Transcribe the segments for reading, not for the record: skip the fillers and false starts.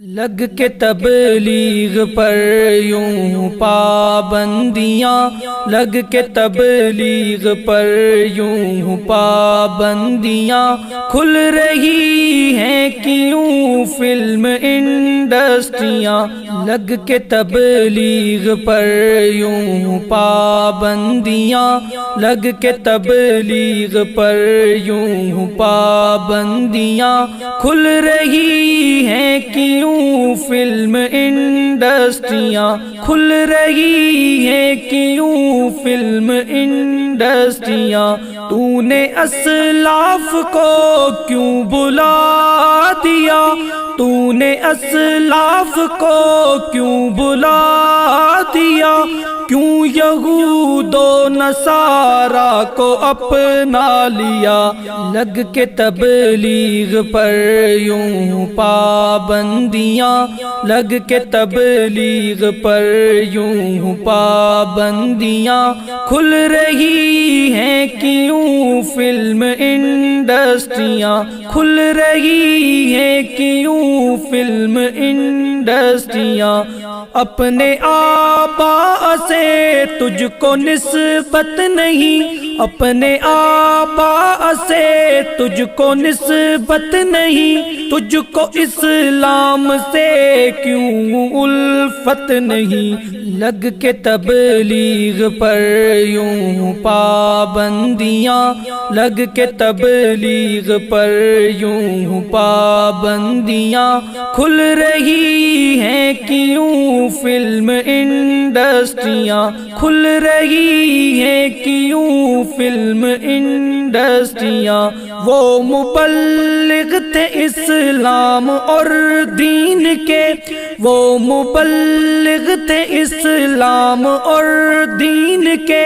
لگ کے تبلیغ پر یوں پابندیاں، لگ کے تبلیغ پر یوں پابندیاں، کھل رہی ہیں کیوں فلم انڈسٹریاں، لگ کے تبلیغ پر یوں پابندیاں، لگ کے تبلیغ پر یوں پابندیاں، کھل رہی ہیں کیوں فلم انڈسٹریاں، کھل رہی ہیں کیوں فلم انڈسٹریاں، تو نے اسلاف کو کیوں بلا دیا، تو نے اسلاف کو کیوں بلا دیا، کیوں یہود و نصارہ کو اپنا لیا، لگ کے تبلیغ پر یوں پابندیاں، لگ کے تبلیغ پر یوں پابندیاں، کھل رہی ہیں کیوں فلم انڈسٹریاں، کھل رہی ہیں کیوں فلم انڈسٹریاں، اپنے آباء سے تجھ کو نسبت نہیں، اپنے آباء سے تجھ کو نسبت نہیں، تجھ کو اسلام سے کیوں الفت نہیں، لگ کے تبلیغ پر یوں پابندیاں، لگ کے تبلیغ پر یوں پابندیاں، کھل رہی ہیں کیوں فلم انڈسٹریاں، کھل رہی ہیں کیوں فلم انڈسٹریاں، وہ مبلغ تھے اسلام اور دین کے، وہ مبلغ تھے اسلام اور دین کے،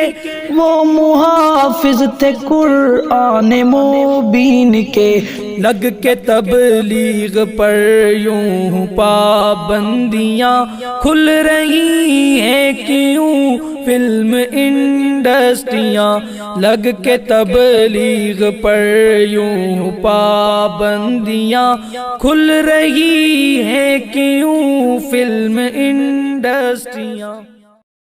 وہ محافظ تھے قرآن مبین کے، لگ کے تبلیغ پر یوں پابندیاں، کھل رہی ہیں کیوں فلم انڈسٹریاں، لگ کے تبلیغ پر یوں پابندیاں، کھل رہی ہیں کیوں فلم انڈسٹریاں۔